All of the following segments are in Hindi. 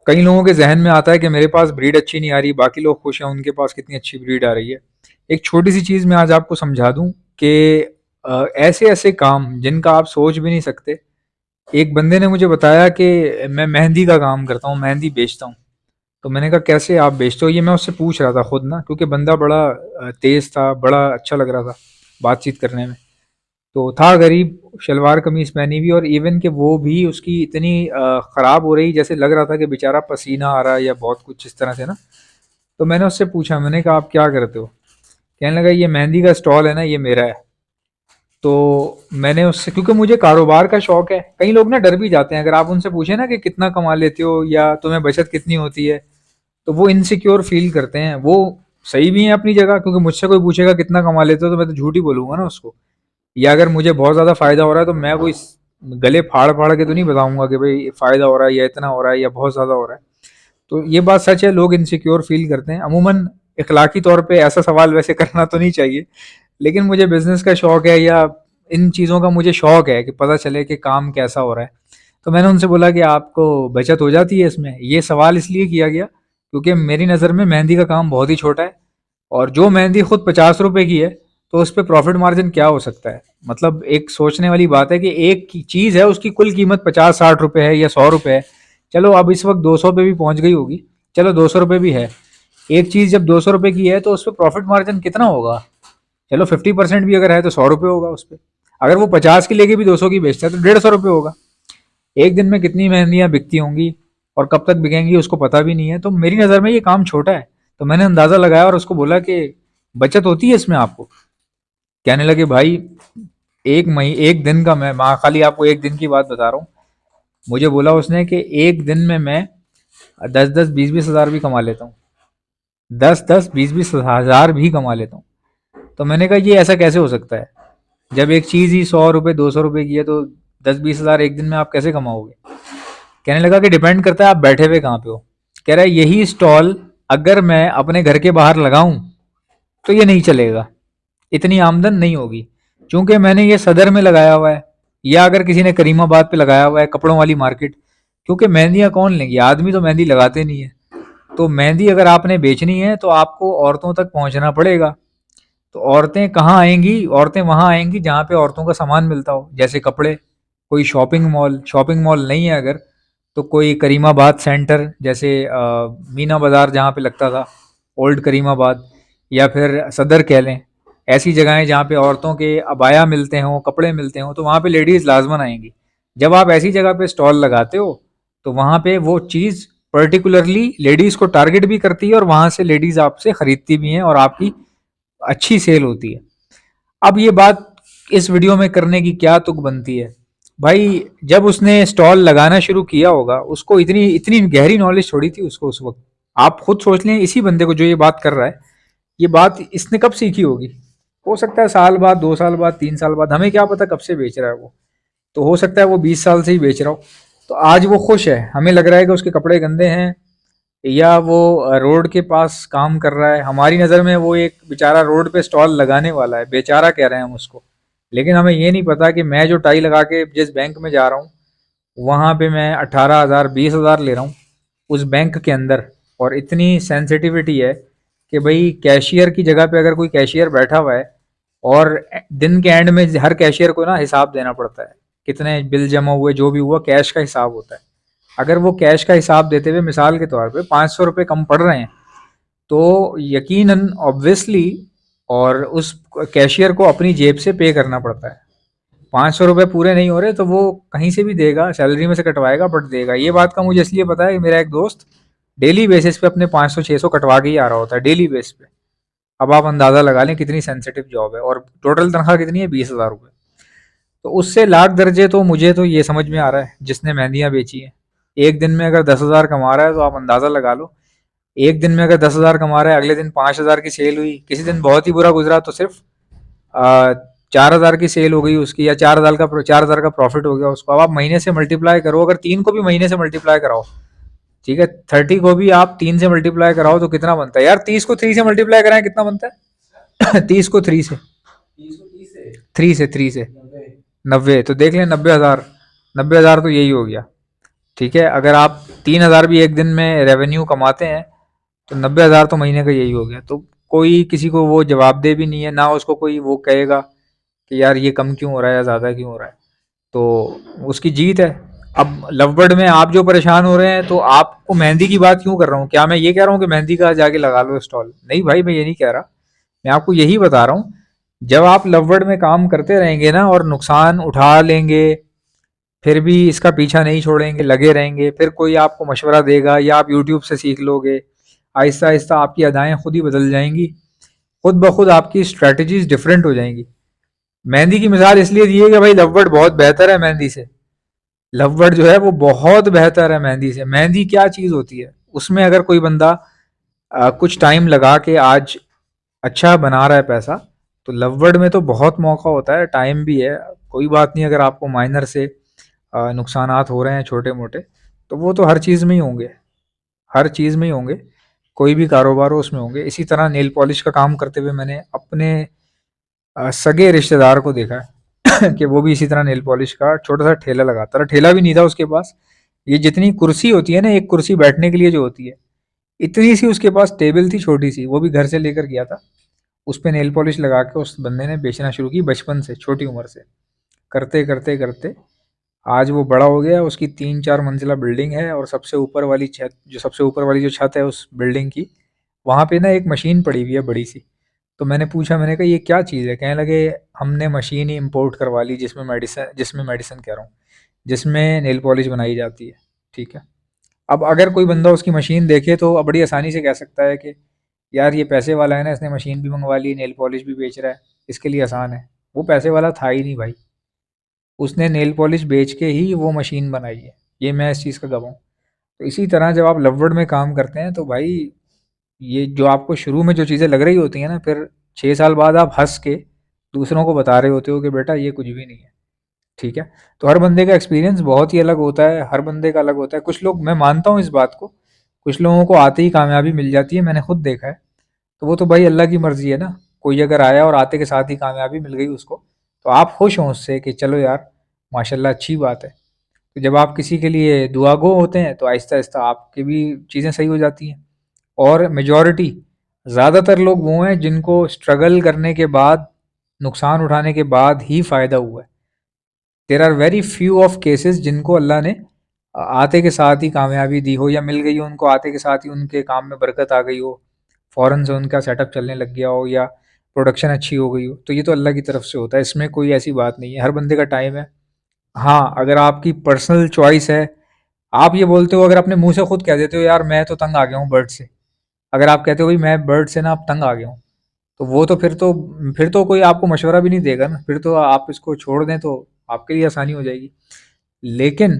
कई लोगों के जहन में आता है कि मेरे पास ब्रीड अच्छी नहीं आ रही, बाकी लोग खुश हैं उनके पास कितनी अच्छी ब्रीड आ रही है। एक छोटी सी चीज़ मैं आज आपको समझा दूं कि ऐसे ऐसे काम जिनका आप सोच भी नहीं सकते। एक बंदे ने मुझे बताया कि मैं मेहंदी का काम करता हूँ, मेहंदी बेचता हूँ। तो मैंने कहा कैसे आप बेचते हो, ये मैं उससे पूछ रहा था खुद ना, क्योंकि बंदा बड़ा तेज था, बड़ा अच्छा लग रहा था बातचीत करने में। तो था गरीब, शलवार कमीज पहनी हुई, और इवन कि वो भी उसकी इतनी ख़राब हो रही, जैसे लग रहा था कि बेचारा पसीना आ रहा है या बहुत कुछ इस तरह से ना। तो मैंने उससे पूछा, मैंने कहा आप क्या करते हो? कहने लगा ये मेहंदी का स्टॉल है ना, ये मेरा है। तो मैंने उससे, क्योंकि मुझे कारोबार का शौक है, कई लोग ना डर भी जाते हैं अगर आप उनसे पूछे ना कि कितना कमा लेते हो या तुम्हें बचत कितनी होती है, तो वो इनसिक्योर फील करते हैं। वो सही भी है अपनी जगह, क्योंकि मुझसे कोई पूछेगा कितना कमा लेते हो तो मैं तो झूठ ही बोलूंगा ना उसको। या अगर मुझे बहुत ज़्यादा फायदा हो रहा है तो मैं कोई गले फाड़ फाड़ के तो नहीं बताऊंगा कि भाई फायदा हो रहा है या इतना हो रहा है या बहुत ज़्यादा हो रहा है। तो ये बात सच है, लोग इनसिक्योर फील करते हैं अमूमन। इखलाकी तौर पे ऐसा सवाल वैसे करना तो नहीं चाहिए, लेकिन मुझे बिजनेस का शौक है या इन चीज़ों का मुझे शौक है कि पता चले कि काम कैसा हो रहा है। तो मैंने उनसे बोला कि आपको बचत हो जाती है इसमें? ये सवाल इसलिए किया गया क्योंकि मेरी नज़र में मेहंदी का काम बहुत ही छोटा है, और जो मेहंदी खुद 50 रुपए की है तो उस पर प्रॉफिट मार्जिन क्या हो सकता है? मतलब एक सोचने वाली बात है कि एक चीज़ है उसकी कुल कीमत 50-60 रुपए है या 100 रुपए है। चलो अब इस वक्त 200 पे भी पहुंच गई होगी, चलो 200 रुपए भी है। एक चीज़ जब 200 रुपए की है तो उस पर प्रॉफिट मार्जिन कितना होगा? चलो 50% भी अगर है तो 100 रुपये होगा उस पर। अगर वो 50 की लेके भी 200 की बेचता है तो 150 रुपये होगा। एक दिन में कितनी मेहंदियाँ बिकती होंगी और कब तक बिकेंगी उसको पता भी नहीं है। तो मेरी नज़र में ये काम छोटा है। तो मैंने अंदाज़ा लगाया और उसको बोला कि बचत होती है इसमें आपको? कहने लगे भाई एक दिन का, मैं खाली आपको एक दिन की बात बता रहा हूँ। मुझे बोला उसने कि एक दिन में मैं 10-10 20-20 हज़ार भी कमा लेता हूँ। 10-10 20-20 हज़ार भी कमा लेता हूँ। तो मैंने कहा ये ऐसा कैसे हो सकता है? जब एक चीज़ ही 100 रुपये 200 रुपये की है तो 10-20 हज़ार एक दिन में आप कैसे कमाओगे? कहने लगा कि डिपेंड करता है आप बैठे हुए कहाँ पे हो। कह रहा है यही स्टॉल अगर मैं अपने घर के बाहर लगाऊं तो ये नहीं चलेगा, इतनी आमदन नहीं होगी। चूंकि मैंने ये सदर में लगाया हुआ है, या अगर किसी ने करीमाबाद पे लगाया हुआ है, कपड़ों वाली मार्केट। क्योंकि मेहंदियाँ कौन लेंगी, आदमी तो मेहंदी लगाते नहीं है। तो मेहंदी अगर आपने बेचनी है तो आपको औरतों तक पहुंचना पड़ेगा। तो औरतें कहाँ आएंगी? औरतें वहां आएंगी जहाँ पे औरतों का सामान मिलता हो, जैसे कपड़े। कोई शॉपिंग मॉल नहीं है अगर, तो कोई करीमाबाद सेंटर, जैसे मीना बाजार जहाँ पे लगता था, ओल्ड करीमाबाद, या फिर सदर कह लें। ऐसी जगहें जहाँ पे औरतों के अबाया मिलते हों, कपड़े मिलते हों, तो वहाँ पे लेडीज़ लाजमन आएंगी। जब आप ऐसी जगह पे स्टॉल लगाते हो तो वहाँ पे वो चीज़ पर्टिकुलरली लेडीज़ को टारगेट भी करती है, और वहाँ से लेडीज़ आपसे ख़रीदती भी हैं और आपकी अच्छी सेल होती है। अब ये बात इस वीडियो में करने की क्या तुक बनती है? भाई जब उसने स्टॉल लगाना शुरू किया होगा, उसको इतनी इतनी गहरी नॉलेज थोड़ी थी उसको उस वक्त। आप खुद सोच लें, इसी बंदे को जो ये बात कर रहा है, ये बात इसने कब सीखी होगी? हो सकता है साल बाद, 2 साल बाद, 3 साल बाद, हमें क्या पता कब से बेच रहा है वो। तो हो सकता है वो 20 साल से ही बेच रहा हो। तो आज वो खुश है, हमें लग रहा है कि उसके कपड़े गंदे हैं या वो रोड के पास काम कर रहा है। हमारी नज़र में वो एक बेचारा रोड पे स्टॉल लगाने वाला है, बेचारा कह रहे हैं हम उसको। लेकिन हमें ये नहीं पता कि मैं जो टाई लगा के जिस बैंक में जा रहा हूँ, वहाँ पे मैं 18 हज़ार 20 हज़ार ले रहा हूँ उस बैंक के अंदर। और इतनी सेंसिटिविटी है कि भाई कैशियर की जगह पे अगर कोई कैशियर बैठा हुआ है, और दिन के एंड में हर कैशियर को ना हिसाब देना पड़ता है, कितने बिल जमा हुए, जो भी हुआ कैश का हिसाब होता है। अगर वो कैश का हिसाब देते हुए मिसाल के तौर पे 500 रुपये कम पड़ रहे हैं, तो यकीनन ऑब्वियसली और उस कैशियर को अपनी जेब से पे करना पड़ता है। 500 रुपये पूरे नहीं हो रहे तो वो कहीं से भी देगा, सैलरी में से कटवाएगा, बट देगा। ये बात का मुझे इसलिए पता है कि मेरा एक दोस्त डेली बेसिस पे अपने 500-600 कटवा के ही आ रहा होता है, डेली बेस पे। अब आप अंदाजा लगा लें कितनी सेंसिटिव जॉब है, और टोटल तनख्वाह कितनी है, 20 हज़ार रुपये। तो उससे लाख दर्जे तो मुझे तो ये समझ में आ रहा है जिसने मेहंदियाँ बेची हैं। एक दिन में अगर 10 हज़ार कमा रहा है तो आप अंदाज़ा लगा लो। एक दिन में अगर 10 हज़ार कमा रहा है, अगले दिन 5 हज़ार की सेल हुई, किसी दिन बहुत ही बुरा गुजरा तो सिर्फ 4 हज़ार की सेल हो गई उसकी, या 4 हज़ार का प्रॉफिट हो गया उसको। अब आप महीने से मल्टीप्लाई करो, अगर 3 को भी महीने से मल्टीप्लाई कराओ, ठीक है, 30 को भी आप 3 से मल्टीप्लाई कराओ तो कितना बनता है यार? 30 को 3 से मल्टीप्लाई कराएं कितना बनता है? 30 को 3 से 90, तो देख लें 90 हज़ार। 90 हज़ार तो यही हो गया। ठीक है, अगर आप 3000 भी एक दिन में रेवेन्यू कमाते हैं तो 90,000 तो महीने का यही हो गया। तो कोई किसी को वो जवाबदेह भी नहीं है, ना उसको कोई वो कहेगा कि यार ये कम क्यों हो रहा है या ज़्यादा क्यों हो रहा है। तो उसकी जीत है। अब लवबर्ड में आप जो परेशान हो रहे हैं, तो आपको मेहंदी की बात क्यों कर रहा हूँ? क्या मैं ये कह रहा हूँ कि मेहंदी का जाके लगा लो स्टॉल? नहीं भाई, मैं ये नहीं कह रहा। मैं आपको यही बता रहा हूँ, जब आप लवबर्ड में काम करते रहेंगे ना और नुकसान उठा लेंगे, फिर भी इसका पीछा नहीं छोड़ेंगे, लगे रहेंगे, फिर कोई आपको मशवरा देगा या आप यूट्यूब से सीख लोगे, आहिस्ता आहिस्ता आपकी अदाएं खुद ही बदल जाएंगी, खुद ब खुद आपकी स्ट्रैटेजीज डिफरेंट हो जाएंगी। मेहंदी की मिसाल इसलिए दी है कि भाई लवबर्ड बहुत बेहतर है मेहंदी से। लवबर्ड जो है वो बहुत बेहतर है मेहंदी से। मेहंदी क्या चीज़ होती है, उसमें अगर कोई बंदा कुछ टाइम लगा के आज अच्छा बना रहा है पैसा, तो लवबर्ड में तो बहुत मौका होता है, टाइम भी है। कोई बात नहीं, अगर आपको माइनर से नुकसानात हो रहे हैं छोटे मोटे, तो वो तो हर चीज़ में ही होंगे, हर चीज़ में ही होंगे, कोई भी कारोबार हो उसमें होंगे। इसी तरह नेल पॉलिश का काम करते हुए मैंने अपने सगे रिश्तेदार को देखा है कि वो भी इसी तरह नेल पॉलिश का छोटा सा ठेला लगाता था। ठेला भी नहीं था उसके पास, ये जितनी कुर्सी होती है ना, एक कुर्सी बैठने के लिए जो होती है, इतनी सी उसके पास टेबल थी, छोटी सी, वो भी घर से लेकर गया था। उस पे नेल पॉलिश लगा के उस बंदे ने बेचना शुरू की, बचपन से, छोटी उम्र से, करते करते करते आज वो बड़ा हो गया। उसकी 3-4 मंजिला बिल्डिंग है और सबसे ऊपर वाली छत, जो सबसे ऊपर वाली जो छत है उस बिल्डिंग की, वहाँ पे ना एक मशीन पड़ी हुई है बड़ी सी। तो मैंने पूछा, मैंने कहा ये क्या चीज़ है? कहने लगे हमने मशीन ही इम्पोर्ट करवा ली जिसमें मेडिसिन कह रहा हूँ, जिसमें नेल पॉलिश बनाई जाती है। ठीक है। अब अगर कोई बंदा उसकी मशीन देखे तो बड़ी आसानी से कह सकता है कि यार ये पैसे वाला है ना, इसने मशीन भी मंगवा ली, नेल पॉलिश भी बेच रहा है, इसके लिए आसान है। वो पैसे वाला था ही नहीं भाई, उसने नेल पॉलिश बेच के ही वो मशीन बनाई है। ये मैं इस चीज़ का गवाह हूँ। तो इसी तरह जब आप लववर्ड में काम करते हैं तो भाई, ये जो आपको शुरू में जो चीज़ें लग रही होती हैं ना, फिर 6 साल बाद आप हंस के दूसरों को बता रहे होते हो कि बेटा ये कुछ भी नहीं है। ठीक है। तो हर बंदे का एक्सपीरियंस बहुत ही अलग होता है, हर बंदे का अलग होता है। कुछ लोग, मैं मानता हूँ इस बात को, कुछ लोगों को आते ही कामयाबी मिल जाती है, मैंने खुद देखा है। तो वो तो भाई अल्लाह की मर्जी है ना। कोई अगर आया और आते के साथ ही कामयाबी मिल गई उसको, तो आप खुश हों उससे कि चलो यार माशाल्लाह अच्छी बात है। तो जब आप किसी के लिए दुआ गो होते हैं तो आहिस्ता आहिस्ता आपकी भी चीज़ें सही हो जाती हैं। और मेजॉरिटी, ज़्यादातर लोग वो हैं जिनको स्ट्रगल करने के बाद, नुकसान उठाने के बाद ही फ़ायदा हुआ है। There are very few of cases जिनको अल्लाह ने आते के साथ ही कामयाबी दी हो, या मिल गई हो उनको आते के साथ ही, उनके काम में बरकत आ गई हो, फ़ौरन से उनका सेटअप चलने लग गया हो, या प्रोडक्शन अच्छी हो गई हो। तो ये तो अल्लाह की तरफ से होता है, इसमें कोई ऐसी बात नहीं है, हर बंदे का टाइम है। हाँ, अगर आपकी पर्सनल चॉइस है, आप ये बोलते हो, अगर अपने मुंह से खुद कह देते हो यार मैं तो तंग आ गया हूँ बर्ड से, अगर आप कहते हो भाई मैं बर्ड से ना अब तंग आ गया हूँ, तो वो तो फिर तो कोई आपको मशवरा भी नहीं देगा ना, फिर तो आप इसको छोड़ दें तो आपके लिए आसानी हो जाएगी। लेकिन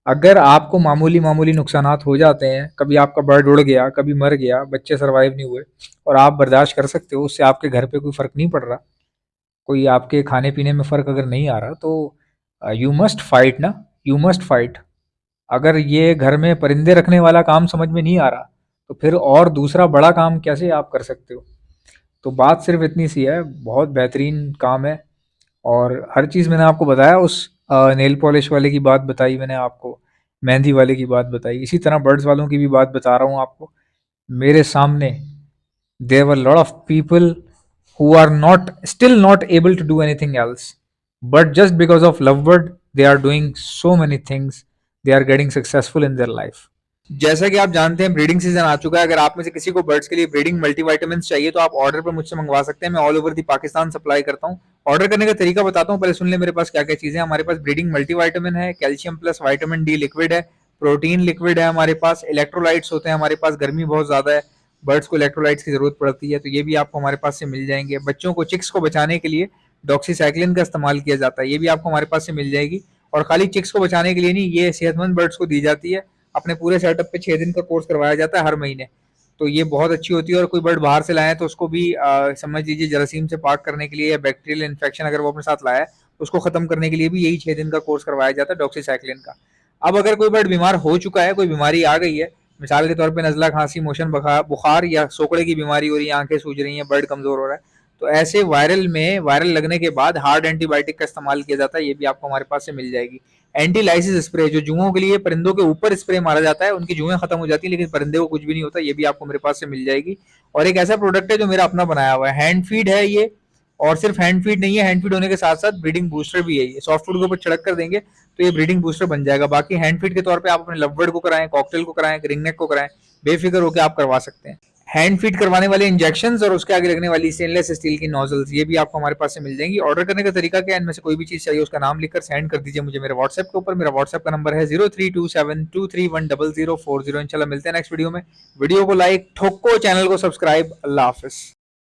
अगर आपको मामूली मामूली नुकसानात हो जाते हैं, कभी आपका बर्ड उड़ गया, कभी मर गया, बच्चे सरवाइव नहीं हुए, और आप बर्दाश्त कर सकते हो, उससे आपके घर पे कोई फ़र्क नहीं पड़ रहा, कोई आपके खाने पीने में फ़र्क अगर नहीं आ रहा, तो यू मस्ट फाइट ना, यू मस्ट फाइट। अगर ये घर में परिंदे रखने वाला काम समझ में नहीं आ रहा, तो फिर और दूसरा बड़ा काम कैसे आप कर सकते हो? तो बात सिर्फ इतनी सी है, बहुत बेहतरीन काम है। और हर चीज़ मैंने आपको बताया, उस नेल पॉलिश वाले की बात बताई मैंने आपको, मेहंदी वाले की बात बताई, इसी तरह बर्ड्स वालों की भी बात बता रहा हूँ आपको। मेरे सामने there were lot of people who are not still not able to do anything else, but just because of lovebird they are doing so many things, they are getting successful in their life। जैसा कि आप जानते हैं ब्रीडिंग सीजन आ चुका है। अगर आप में से किसी को बर्ड्स के लिए ब्रीडिंग मल्टीविटामिन चाहिए तो आप ऑर्डर पर मुझसे मंगवा सकते हैं। मैं all over the Pakistan supply करता हूँ। ऑर्डर करने का तरीका बताता हूँ, पहले सुन ले मेरे पास क्या क्या चीजें हैं। हमारे पास ब्रीडिंग मल्टीविटामिन है, calcium plus vitamin D liquid है, प्रोटीन लिक्विड है, हमारे पास इलेक्ट्रोलाइट्स होते हैं, हमारे पास गर्मी बहुत ज्यादा है, बर्ड्स को इलेक्ट्रोलाइट्स की जरूरत पड़ती है, तो ये भी आपको हमारे पास से मिल जाएंगे। बच्चों को, चिक्स को बचाने के लिए डॉक्सीसाइक्लिन का इस्तेमाल किया जाता है, ये भी आपको हमारे पास से मिल जाएगी। और खाली चिक्स को बचाने के लिए नहीं, ये सेहतमंद बर्ड्स को दी जाती है। अपने पूरे सेटअप पे 6 दिन का कोर्स करवाया जाता है हर महीने। तो ये बहुत अच्छी होती है। और कोई बर्ड बाहर से लाए तो उसको भी समझ लीजिए जरासीम से पाक करने के लिए, या बैक्टीरियल इन्फेक्शन अगर वो अपने साथ लाया है, उसको खत्म करने के लिए भी यही 6 दिन का कोर्स करवाया जाता है डॉक्सीसाइक्लिन का। अब अगर कोई बर्ड बीमार हो चुका है, कोई बीमारी आ गई है, मिसाल के तौर पे नजला, खांसी, मोशन, बुखार या सोकड़े की बीमारी हो रही है, आंखें सूज रही हैं, बर्ड कमजोर हो रहा है, तो ऐसे वायरल लगने के बाद हार्ड एंटीबायोटिक का इस्तेमाल किया जाता है, ये भी आपको हमारे पास से मिल जाएगी। एंटी लाइसिस स्प्रे, जो जुओं के लिए परिंदों के ऊपर स्प्रे मारा जाता है, उनकी जुएं खत्म हो जाती है लेकिन परिंदे को कुछ भी नहीं होता, ये भी आपको मेरे पास से मिल जाएगी। और एक ऐसा प्रोडक्ट है जो मेरा अपना बनाया हुआ है, हैंड फीड है ये, और सिर्फ हैंड फीड नहीं है, हैंड फीड होने के साथ साथ ब्रीडिंग बूस्टर भी है। ये सॉफ्ट फूड के ऊपर छिड़क कर देंगे तो ये ब्रीडिंग बूस्टर बन जाएगा। बाकी हैंड फीड के तौर पे आप अपने लवबर्ड को कराएं, कॉकटेल को कराएं, रिंगनेक को कराएं, बेफिक्र होकर आप करवा सकते हैं। हैंड फीड करवाने वाले इंजेक्शंस और उसके आगे लगने वाली स्टेनलेस स्टील की नोजल्स, ये भी आपको हमारे पास से मिल जाएंगी। ऑर्डर करने का तरीका क्या है, इनमें से कोई भी चीज चाहिए उसका नाम लिखकर सेंड कर दीजिए मुझे मेरे व्हाट्सएप के ऊपर। मेरा व्हाट्सएप का नंबर है 0327231040। इंशाल्लाह मिलते हैं नेक्स्ट वीडियो में। वीडियो को लाइक ठोको, चैनल को सब्सक्राइब। अल्लाह हाफिज।